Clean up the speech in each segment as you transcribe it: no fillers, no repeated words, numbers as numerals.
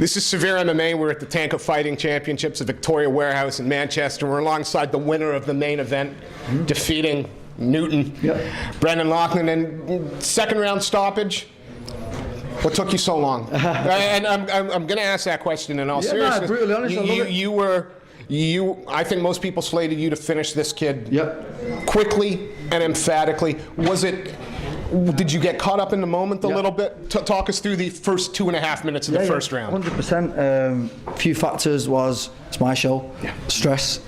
This is Severe MMA. We're at the Tanko Fighting Championships at Victoria Warehouse in Manchester. We're alongside the winner of the main event, defeating Newton, Brendan Loughnane, and second round stoppage. What took you so long? And I'm going to ask that question in all seriousness. No, brutally honest, I think most people slated you to finish this kid quickly and emphatically. Did you get caught up in the moment a little bit? Talk us through the first 2.5 minutes of the first round. 100%. Few factors was, it's my show, stress,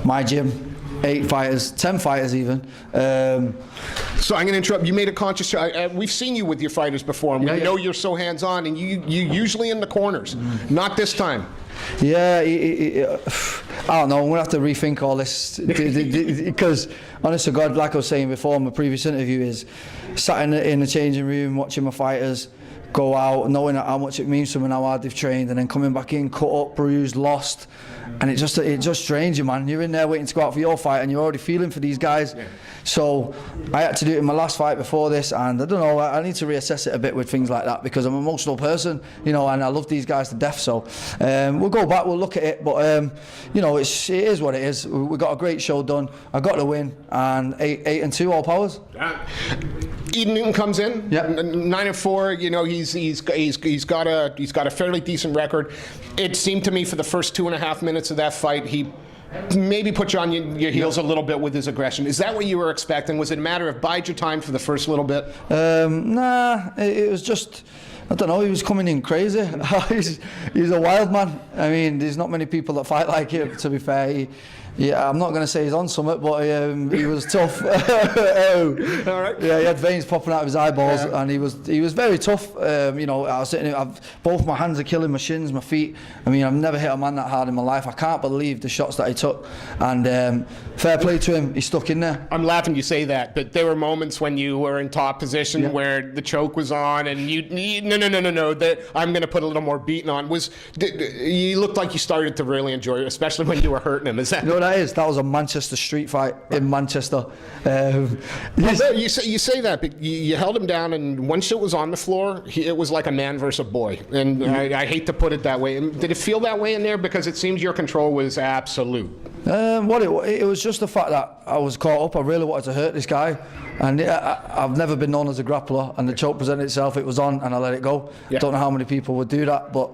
my gym, 8 fighters, 10 fighters even. So I'm going to interrupt. You made a conscious choice. We've seen you with your fighters before, and we know you're so hands-on, and you usually in the corners. Not this time. Yeah, I don't know. I'm going to have to rethink all this because, honest to God, like I was saying before in my previous interview, is sat in the changing room watching my fighters go out, knowing how much it means to them and how hard they've trained, and then coming back in, cut up, bruised, lost, and it just strains you, man. You're in there waiting to go out for your fight, and you're already feeling for these guys. So I had to do it in my last fight before this, and I don't know. I need to reassess it a bit with things like that because I'm an emotional person, you know, and I love these guys to death. So we'll go back, we'll look at it, but you know, it is what it is. We got a great show done. I got the win, and 8-2 all powers. Eden Newton comes in, 9-4. You know, he's got a fairly decent record. It seemed to me for the first 2.5 minutes of that fight, he maybe put you on your heels a little bit with his aggression. Is that what you were expecting? Was it a matter of bide your time for the first little bit? Nah, it was just, I don't know, he was coming in crazy. He's a wild man. I mean, there's not many people that fight like him, to be fair. I'm not going to say he's on summit, but he was tough. All right. Yeah, he had veins popping out of his eyeballs, and he was very tough. You know, I was sitting, both my hands are killing, my shins, my feet. I mean, I've never hit a man that hard in my life. I can't believe the shots that he took, and fair play to him. He stuck in there. I'm laughing you say that, but there were moments when you were in top position where the choke was on, and no, that I'm going to put a little more beating on. You looked like you started to really enjoy it, especially when you were hurting him. Is that? No, that was a Manchester street fight in Manchester. You say that, but you held him down, and once it was on the floor, it was like a man versus a boy. And I hate to put it that way. Did it feel that way in there? Because it seems your control was absolute. It was just the fact that I was caught up. I really wanted to hurt this guy, and I've never been known as a grappler. And the choke presented itself. It was on, and I let it go. Don't know how many people would do that, but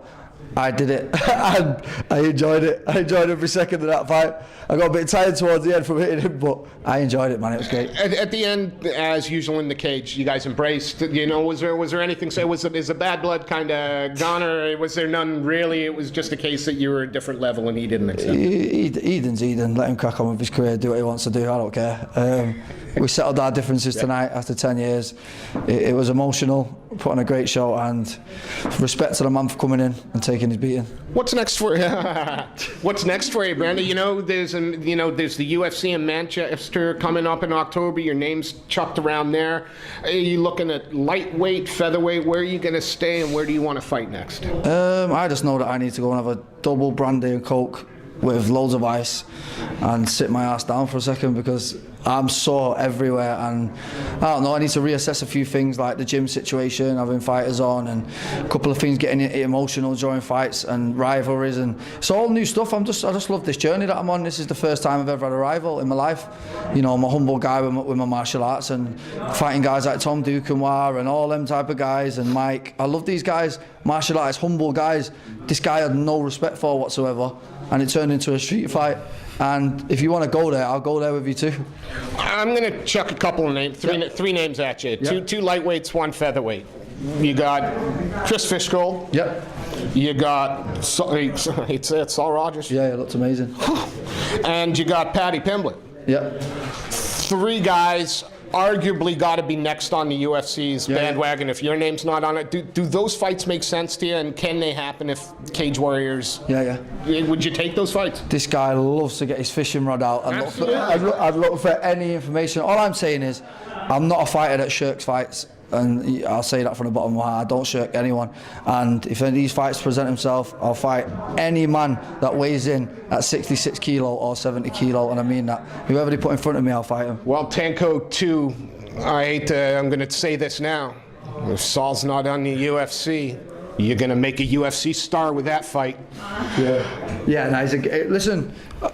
I did it, and I enjoyed it. I enjoyed every second of that fight. I got a bit tired towards the end from hitting him, but I enjoyed it, man. It was great. At the end, as usual in the cage, you guys embraced. You know, was there anything? Say, is the bad blood kind of gone, or was there none really? It was just a case that you were a different level, and he didn't accept it. Eden's Eden. Let him crack on with his career. Do what he wants to do. I don't care. We settled our differences tonight after 10 years. It was emotional, put on a great show, and respect to the man for coming in and taking his beating. What's next for you? What's next for you, Brandon? You know, there's the UFC in Manchester coming up in October. Your name's chucked around there. Are you looking at lightweight, featherweight? Where are you going to stay, and where do you want to fight next? I just know that I need to go and have a double brandy and coke with loads of ice and sit my ass down for a second, because I'm sore everywhere, and I don't know, I need to reassess a few things like the gym situation, having fighters on, and a couple of things getting emotional during fights and rivalries, and it's all new stuff. I just love this journey that I'm on. This is the first time I've ever had a rival in my life. You know, I'm a humble guy with my martial arts, and fighting guys like Tom Duquesnoy and all them type of guys, and Mike. I love these guys, martial arts, humble guys. This guy I had no respect for whatsoever, and it turned into a street fight. And if you want to go there, I'll go there with you too. I'm going to chuck a couple of names, three names at you. Two lightweights, one featherweight. You got Chris Fishgold. Yep. You got it's Saul Rogers. Yeah, it looks amazing. And you got Paddy Pimblett. Yep. 3 guys. Arguably got to be next on the UFC's bandwagon if your name's not on it. Do those fights make sense to you, and can they happen if Cage Warriors? Would you take those fights? This guy loves to get his fishing rod out. I'd look for any information. All I'm saying is, I'm not a fighter that shirks fights, and I'll say that from the bottom of my heart. I don't shirk anyone, and if any of these fights present himself, I'll fight any man that weighs in at 66 kilo or 70 kilo, and I mean that. Whoever they put in front of me, I'll fight him. Well, Tanko 2, I'm going to say this now. If Saul's not on the UFC, You're going to make a UFC star with that fight. Yeah, no, listen,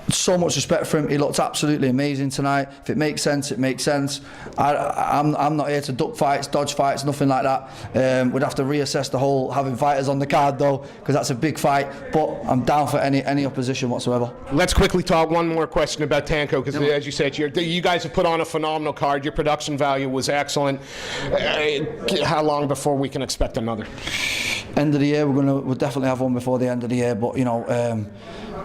so much respect for him. He looked absolutely amazing tonight. If it makes sense, it makes sense. I'm not here to duck fights, dodge fights, nothing like that. We'd have to reassess the whole having fighters on the card though, because that's a big fight. But I'm down for any opposition whatsoever. Let's quickly talk one more question about Tanko, because as you said, you guys have put on a phenomenal card. Your production value was excellent. How long before we can expect another? End of the year, we'll definitely have one before the end of the year. But you know,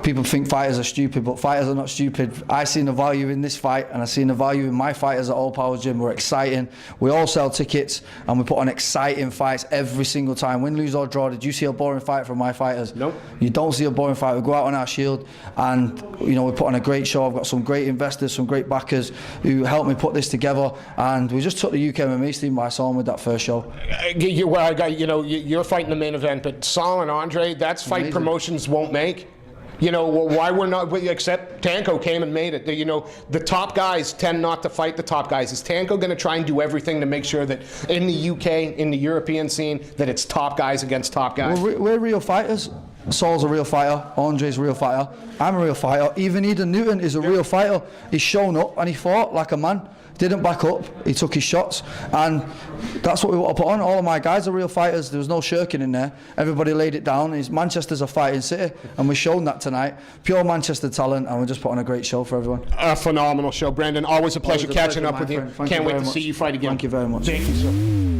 people think fighters are stupid, but fighters are not stupid. I seen the value in this fight, and I seen the value in my fighters at All Powers Gym. We're exciting. We all sell tickets, and we put on exciting fights every single time. Win, lose or draw. Did you see a boring fight from my fighters? Nope. You don't see a boring fight. We go out on our shield, and you know we put on a great show. I've got some great investors, some great backers who helped me put this together, and we just took the UK MMA team by storm with that first show. You're fighting the main event, but Saul and Andre, that's fight amazing. Promotions won't make. You know, why we're not, except Tanko came and made it. You know, the top guys tend not to fight the top guys. Is Tanko going to try and do everything to make sure that in the UK, in the European scene, that it's top guys against top guys? We're real fighters. Saul's a real fighter, Andre's a real fighter, I'm a real fighter, even Eden Newton is a real fighter. He's shown up and he fought like a man, didn't back up, he took his shots, and that's what we want to put on. All of my guys are real fighters, there was no shirking in there, everybody laid it down. Manchester's a fighting city, and we've shown that tonight. Pure Manchester talent, and we're just putting on a great show for everyone. A phenomenal show, Brendan. Always a pleasure catching up with you. Can't wait to see you fight again. Thank you very much. Thank you, sir.